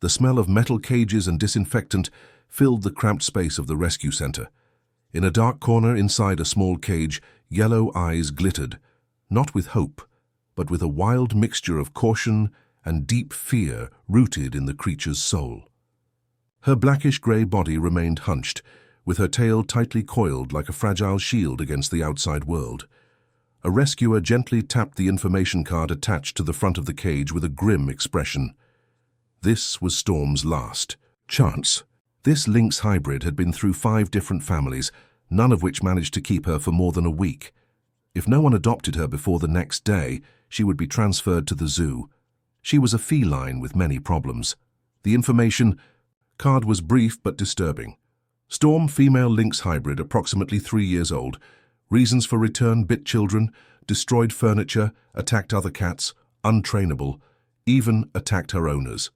The smell of metal cages and disinfectant filled the cramped space of the rescue center. In a dark corner inside a small cage, yellow eyes glittered, not with hope, but with a wild mixture of caution and deep fear rooted in the creature's soul. Her blackish-gray body remained hunched, with her tail tightly coiled like a fragile shield against the outside world. A rescuer gently tapped the information card attached to the front of the cage with a grim expression. This was Storm's last chance. This Lynx hybrid had been through 5 different families, none of which managed to keep her for more than a week. If no one adopted her before the next day, she would be transferred to the zoo. She was a feline with many problems. The information card was brief but disturbing. Storm, female Lynx hybrid, approximately 3 years old. Reasons for return: bit children, destroyed furniture, attacked other cats, untrainable, even attacked her owners.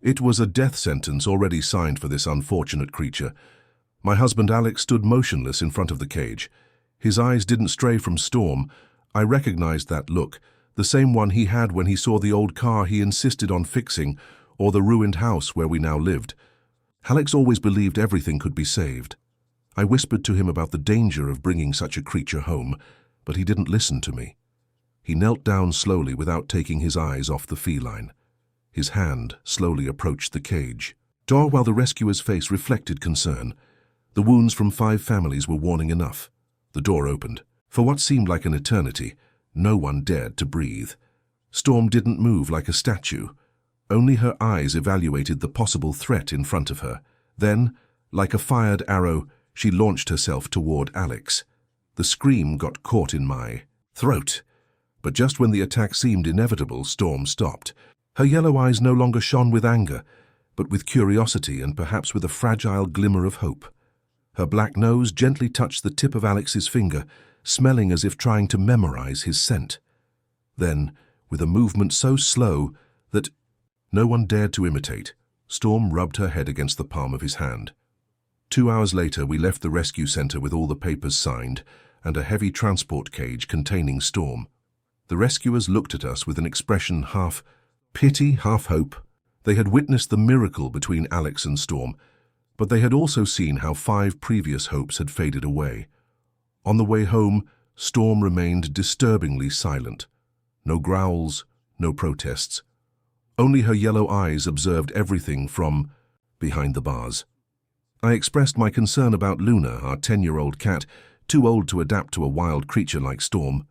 It was a death sentence already signed for this unfortunate creature. My husband Alex stood motionless in front of the cage. His eyes didn't stray from Storm. I recognized that look, the same one he had when he saw the old car he insisted on fixing, or the ruined house where we now lived. Alex always believed everything could be saved. I whispered to him about the danger of bringing such a creature home, but he didn't listen to me. He knelt down slowly without taking his eyes off the feline. His hand slowly approached the cage. While the rescuer's face reflected concern. The wounds from 5 families were warning enough. The door opened. For what seemed like an eternity, no one dared to breathe. Storm didn't move like a statue. Only her eyes evaluated the possible threat in front of her. Then, like a fired arrow, she launched herself toward Alex. The scream got caught in my throat. But just when the attack seemed inevitable, Storm stopped. Her yellow eyes no longer shone with anger, but with curiosity and perhaps with a fragile glimmer of hope. Her black nose gently touched the tip of Alex's finger, smelling as if trying to memorize his scent. Then, with a movement so slow that no one dared to imitate, Storm rubbed her head against the palm of his hand. 2 hours later, we left the rescue center with all the papers signed and a heavy transport cage containing Storm. The rescuers looked at us with an expression half pity, half hope. They had witnessed the miracle between Alex and Storm, but they had also seen how 5 previous hopes had faded away. On the way home, Storm remained disturbingly silent. No growls, no protests. Only her yellow eyes observed everything from behind the bars. I expressed my concern about Luna, our 10-year-old cat, too old to adapt to a wild creature like Storm.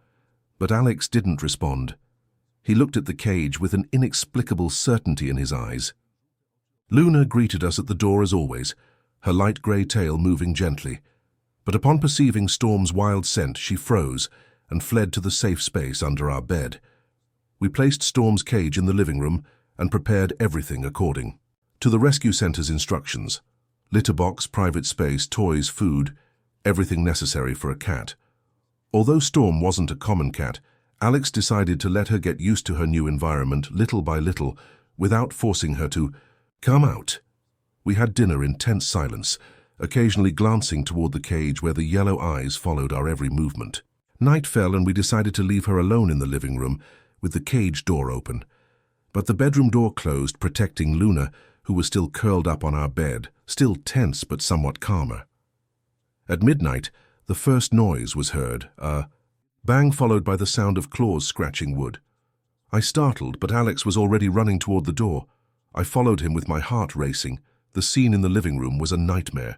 But Alex didn't respond. He looked at the cage with an inexplicable certainty in his eyes. Luna greeted us at the door as always, her light grey tail moving gently. But upon perceiving Storm's wild scent, she froze and fled to the safe space under our bed. We placed Storm's cage in the living room and prepared everything according to the rescue center's instructions. Litter box, private space, toys, food, everything necessary for a cat. Although Storm wasn't a common cat, Alex decided to let her get used to her new environment little by little, without forcing her to come out. We had dinner in tense silence, occasionally glancing toward the cage where the yellow eyes followed our every movement. Night fell and we decided to leave her alone in the living room, with the cage door open. But the bedroom door closed, protecting Luna, who was still curled up on our bed, still tense but somewhat calmer. At midnight, the first noise was heard, a bang followed by the sound of claws scratching wood. I startled, but Alex was already running toward the door. I followed him with my heart racing. The scene in the living room was a nightmare.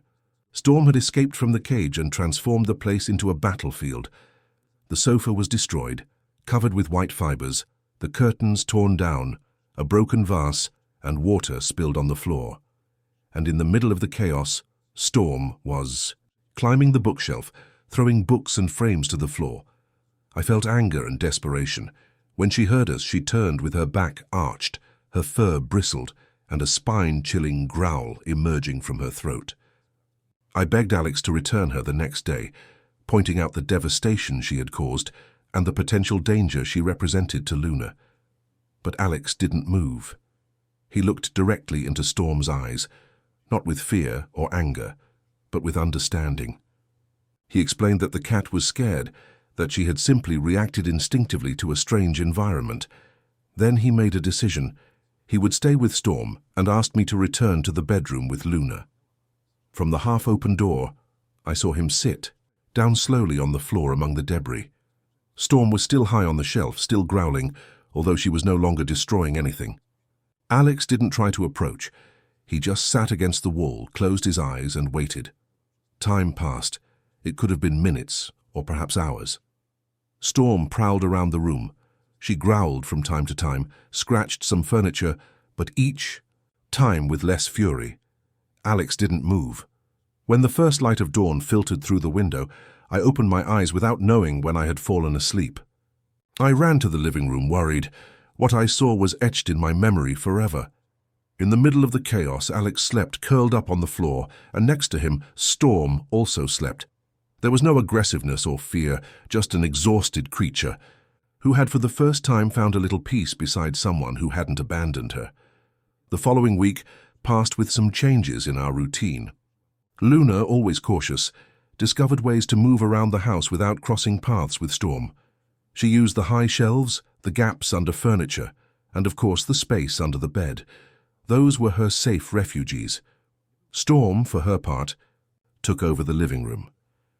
Storm had escaped from the cage and transformed the place into a battlefield. The sofa was destroyed, covered with white fibers, the curtains torn down, a broken vase, and water spilled on the floor. And in the middle of the chaos, Storm was climbing the bookshelf, throwing books and frames to the floor. I felt anger and desperation. When she heard us, she turned with her back arched, her fur bristled, and a spine-chilling growl emerging from her throat. I begged Alex to return her the next day, pointing out the devastation she had caused and the potential danger she represented to Luna. But Alex didn't move. He looked directly into Storm's eyes, not with fear or anger, but with understanding. He explained that the cat was scared, that she had simply reacted instinctively to a strange environment. Then he made a decision. He would stay with Storm and asked me to return to the bedroom with Luna. From the half-open door, I saw him sit, down slowly on the floor among the debris. Storm was still high on the shelf, still growling, although she was no longer destroying anything. Alex didn't try to approach. He just sat against the wall, closed his eyes and waited. Time passed. It could have been minutes, or perhaps hours. Storm prowled around the room. She growled from time to time, scratched some furniture, but each time with less fury. Alex didn't move. When the first light of dawn filtered through the window, I opened my eyes without knowing when I had fallen asleep. I ran to the living room, worried. What I saw was etched in my memory forever. In the middle of the chaos, Alex slept, curled up on the floor, and next to him, Storm also slept. There was no aggressiveness or fear, just an exhausted creature, who had for the first time found a little peace beside someone who hadn't abandoned her. The following week passed with some changes in our routine. Luna, always cautious, discovered ways to move around the house without crossing paths with Storm. She used the high shelves, the gaps under furniture, and of course the space under the bed. Those were her safe refuges. Storm, for her part, took over the living room.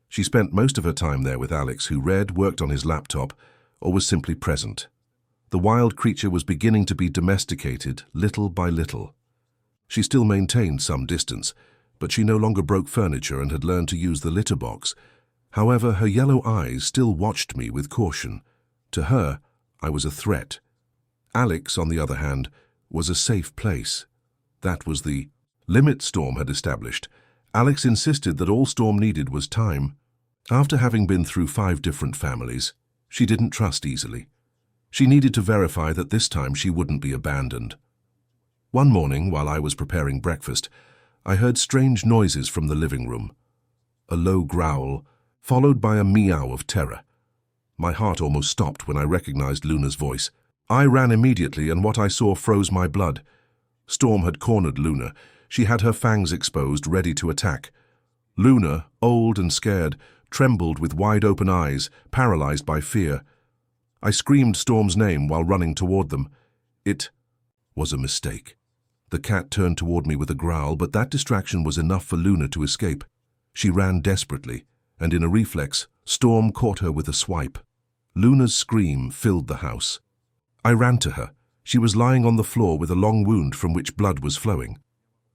She spent most of her time there with Alex, who read, worked on his laptop, or was simply present. The wild creature was beginning to be domesticated, little by little. She still maintained some distance, but she no longer broke furniture and had learned to use the litter box. However, her yellow eyes still watched me with caution. To her, I was a threat. Alex, on the other hand, was a safe place. That was the limit Storm had established. Alex insisted that all Storm needed was time. After having been through 5 different families, she didn't trust easily. She needed to verify that this time she wouldn't be abandoned. One morning, while I was preparing breakfast, I heard strange noises from the living room. A low growl, followed by a meow of terror. My heart almost stopped when I recognized Luna's voice. I ran immediately, and what I saw froze my blood. Storm had cornered Luna. She had her fangs exposed, ready to attack. Luna, old and scared, trembled with wide-open eyes, paralyzed by fear. I screamed Storm's name while running toward them. It was a mistake. The cat turned toward me with a growl, but that distraction was enough for Luna to escape. She ran desperately, and in a reflex, Storm caught her with a swipe. Luna's scream filled the house. I ran to her. She was lying on the floor with a long wound from which blood was flowing.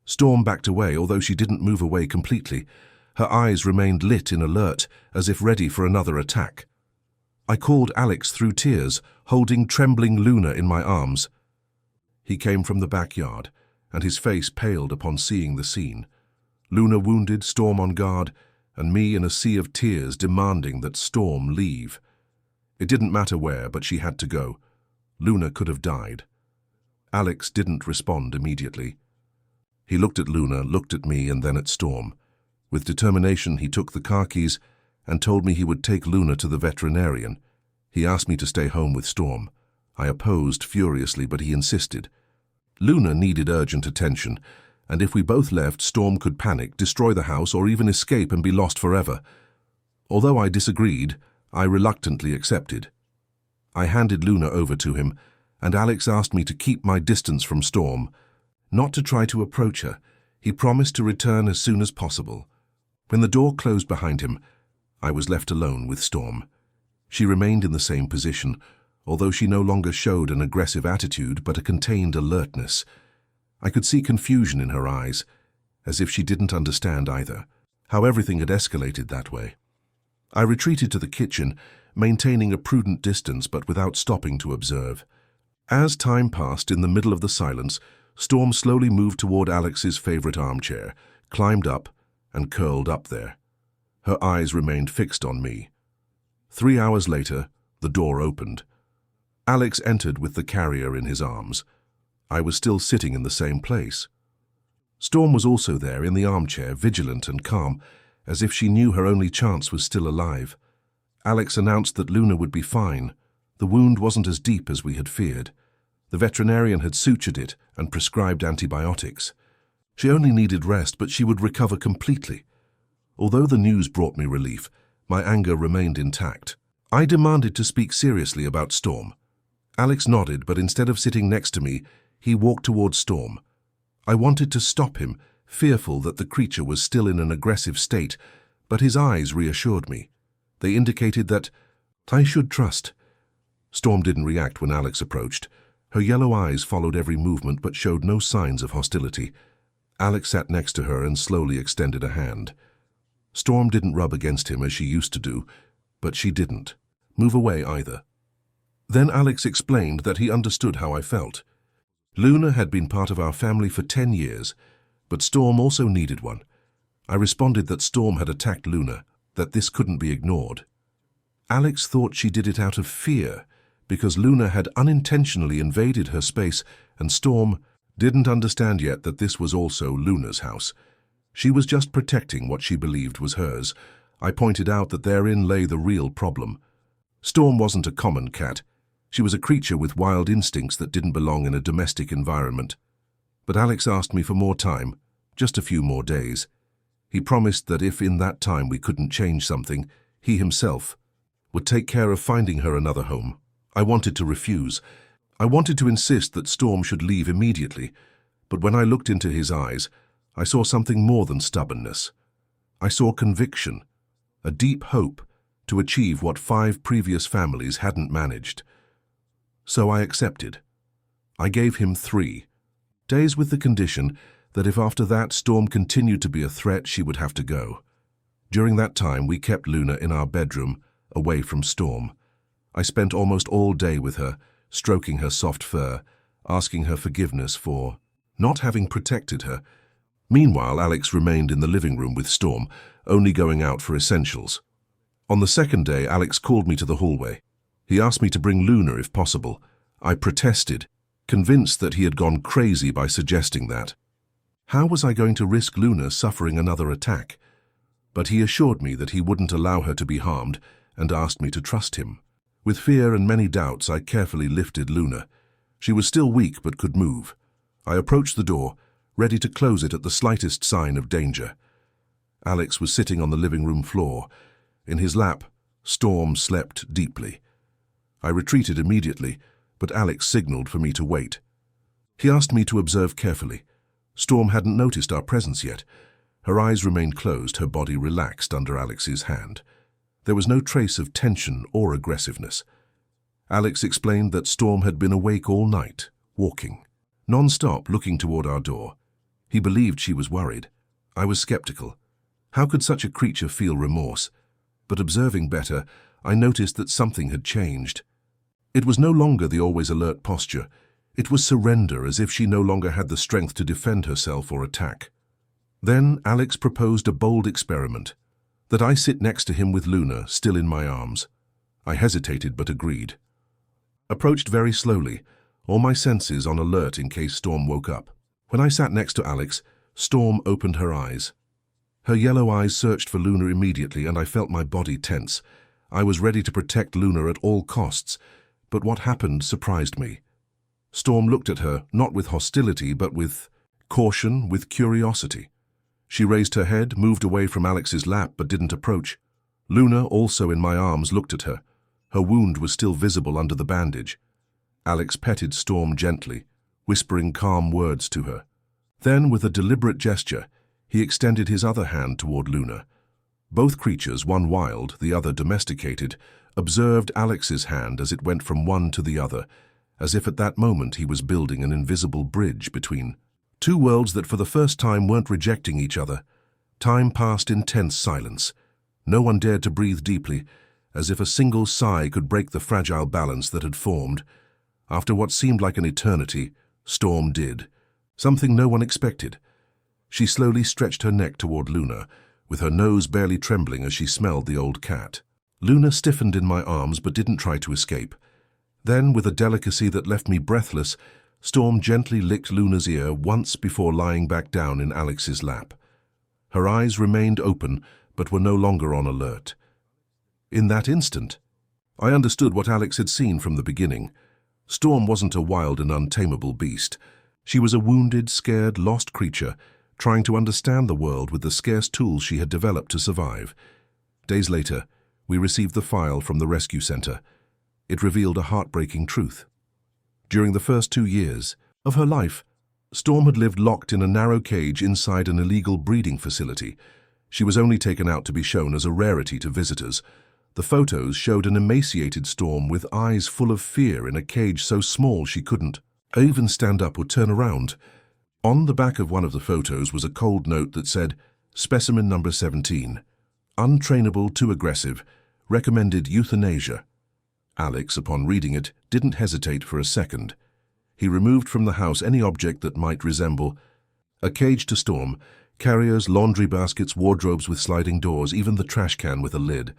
Storm backed away, although she didn't move away completely. Her eyes remained lit in alert, as if ready for another attack. I called Alex through tears, holding trembling Luna in my arms. He came from the backyard, and his face paled upon seeing the scene. Luna wounded, Storm on guard, and me in a sea of tears demanding that Storm leave. It didn't matter where, but she had to go. Luna could have died. Alex didn't respond immediately. He looked at Luna, looked at me, and then at Storm. With determination, he took the car keys and told me he would take Luna to the veterinarian. He asked me to stay home with Storm. I opposed furiously, but he insisted. Luna needed urgent attention, and if we both left, Storm could panic, destroy the house, or even escape and be lost forever. Although I disagreed, I reluctantly accepted. I handed Luna over to him, and Alex asked me to keep my distance from Storm, not to try to approach her. He promised to return as soon as possible. When the door closed behind him, I was left alone with Storm. She remained in the same position, although she no longer showed an aggressive attitude but a contained alertness. I could see confusion in her eyes, as if she didn't understand either, how everything had escalated that way. I retreated to the kitchen, maintaining a prudent distance but without stopping to observe. As time passed, in the middle of the silence, Storm slowly moved toward Alex's favorite armchair, climbed up, and curled up there. Her eyes remained fixed on me. 3 hours later, the door opened. Alex entered with the carrier in his arms. I was still sitting in the same place. Storm was also there in the armchair, vigilant and calm, as if she knew her only chance was still alive. Alex announced that Luna would be fine. The wound wasn't as deep as we had feared. The veterinarian had sutured it and prescribed antibiotics. She only needed rest, but she would recover completely. Although the news brought me relief, my anger remained intact. I demanded to speak seriously about Storm. Alex nodded, but instead of sitting next to me, He walked towards Storm. I wanted to stop him, fearful that the creature was still in an aggressive state, but his eyes reassured me. They indicated that I should trust. Storm didn't react when Alex approached. Her yellow eyes followed every movement but showed no signs of hostility. Alex sat next to her and slowly extended a hand. Storm didn't rub against him as she used to do, but she didn't move away either. Then Alex explained that he understood how I felt. Luna had been part of our family for 10 years, but Storm also needed one. I responded that Storm had attacked Luna, that this couldn't be ignored. Alex thought she did it out of fear, because Luna had unintentionally invaded her space, and Storm didn't understand yet that this was also Luna's house. She was just protecting what she believed was hers. I pointed out that therein lay the real problem. Storm wasn't a common cat. She was a creature with wild instincts that didn't belong in a domestic environment. But Alex asked me for more time, just a few more days. He promised that if in that time we couldn't change something, he himself would take care of finding her another home. I wanted to refuse. I wanted to insist that Storm should leave immediately, but when I looked into his eyes, I saw something more than stubbornness. I saw conviction, a deep hope to achieve what 5 previous families hadn't managed. So I accepted. I gave him 3 days with the condition that if after that Storm continued to be a threat, she would have to go. During that time, we kept Luna in our bedroom, away from Storm. I spent almost all day with her, stroking her soft fur, asking her forgiveness for not having protected her. Meanwhile, Alex remained in the living room with Storm, only going out for essentials. On the second day, Alex called me to the hallway. He asked me to bring Luna if possible. I protested, convinced that he had gone crazy by suggesting that. How was I going to risk Luna suffering another attack? But he assured me that he wouldn't allow her to be harmed and asked me to trust him. With fear and many doubts, I carefully lifted Luna. She was still weak but could move. I approached the door, ready to close it at the slightest sign of danger. Alex was sitting on the living room floor. In his lap, Storm slept deeply. I retreated immediately, but Alex signaled for me to wait. He asked me to observe carefully. Storm hadn't noticed our presence yet. Her eyes remained closed, her body relaxed under Alex's hand. There was no trace of tension or aggressiveness. Alex explained that Storm had been awake all night, walking, non-stop, looking toward our door. He believed she was worried. I was skeptical. How could such a creature feel remorse? But observing better, I noticed that something had changed. It was no longer the always alert posture. It was surrender, as if she no longer had the strength to defend herself or attack. Then Alex proposed a bold experiment, that I sit next to him with Luna still in my arms. I hesitated but agreed. Approached very slowly, all my senses on alert in case Storm woke up. When I sat next to Alex, Storm opened her eyes. Her yellow eyes searched for Luna immediately, and I felt my body tense. I was ready to protect Luna at all costs, but what happened surprised me. Storm looked at her, not with hostility, but with caution, with curiosity. She raised her head, moved away from Alex's lap, but didn't approach. Luna, also in my arms, looked at her. Her wound was still visible under the bandage. Alex petted Storm gently, whispering calm words to her. Then, with a deliberate gesture, he extended his other hand toward Luna. Both creatures, one wild, the other domesticated, observed Alex's hand as it went from one to the other, as if at that moment he was building an invisible bridge between 2 worlds that for the first time weren't rejecting each other. Time passed in tense silence. No one dared to breathe deeply, as if a single sigh could break the fragile balance that had formed. After what seemed like an eternity, Storm did. Something no one expected. She slowly stretched her neck toward Luna, with her nose barely trembling as she smelled the old cat. Luna stiffened in my arms but didn't try to escape. Then, with a delicacy that left me breathless, Storm gently licked Luna's ear once before lying back down in Alex's lap. Her eyes remained open, but were no longer on alert. In that instant, I understood what Alex had seen from the beginning. Storm wasn't a wild and untamable beast. She was a wounded, scared, lost creature, trying to understand the world with the scarce tools she had developed to survive. Days later, we received the file from the rescue center. It revealed a heartbreaking truth. During the first 2 years, of her life. Storm had lived locked in a narrow cage inside an illegal breeding facility. She was only taken out to be shown as a rarity to visitors. The photos showed an emaciated Storm with eyes full of fear in a cage so small she couldn't even stand up or turn around. On the back of one of the photos was a cold note that said, "Specimen number 17. Untrainable, too aggressive. Recommended euthanasia." Alex, upon reading it, didn't hesitate for a second. He removed from the house any object that might resemble a cage to Storm, carriers, laundry baskets, wardrobes with sliding doors, even the trash can with a lid.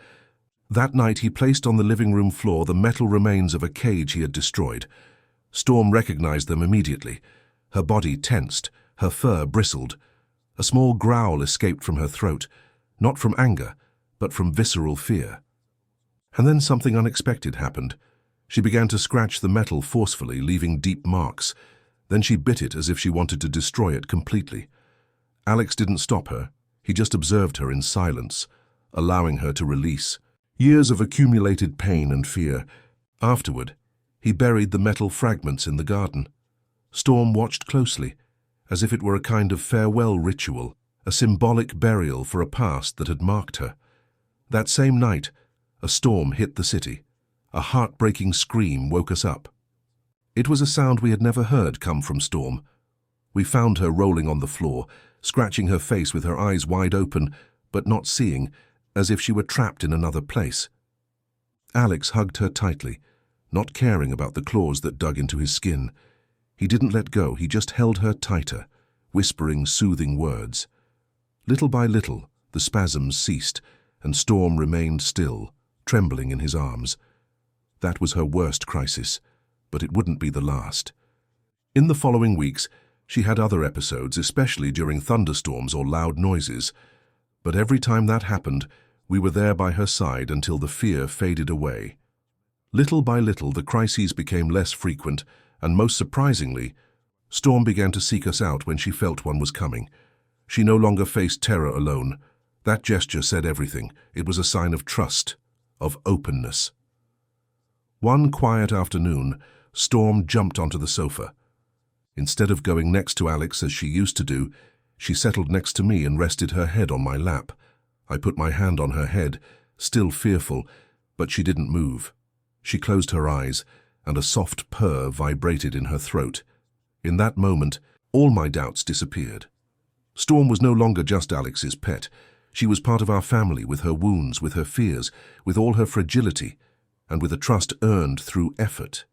That night he placed on the living room floor the metal remains of a cage he had destroyed. Storm recognized them immediately. Her body tensed, her fur bristled. A small growl escaped from her throat, not from anger, but from visceral fear. And then something unexpected happened. She began to scratch the metal forcefully, leaving deep marks. Then she bit it as if she wanted to destroy it completely. Alex didn't stop her. He just observed her in silence, allowing her to release. Years of accumulated pain and fear. Afterward, he buried the metal fragments in the garden. Storm watched closely, as if it were a kind of farewell ritual, a symbolic burial for a past that had marked her. That same night, a storm hit the city. A heartbreaking scream woke us up. It was a sound we had never heard come from Storm. We found her rolling on the floor, scratching her face with her eyes wide open, but not seeing, as if she were trapped in another place. Alex hugged her tightly, not caring about the claws that dug into his skin. He didn't let go, he just held her tighter, whispering soothing words. Little by little, the spasms ceased, and Storm remained still, trembling in his arms. That was her worst crisis, but it wouldn't be the last. In the following weeks, she had other episodes, especially during thunderstorms or loud noises. But every time that happened, we were there by her side until the fear faded away. Little by little, the crises became less frequent, and most surprisingly, Storm began to seek us out when she felt one was coming. She no longer faced terror alone. That gesture said everything. It was a sign of trust, of openness. One quiet afternoon, Storm jumped onto the sofa. Instead of going next to Alex as she used to do, she settled next to me and rested her head on my lap. I put my hand on her head, still fearful, but she didn't move. She closed her eyes, and a soft purr vibrated in her throat. In that moment, all my doubts disappeared. Storm was no longer just Alex's pet. She was part of our family, with her wounds, with her fears, with all her fragility, and with a trust earned through effort.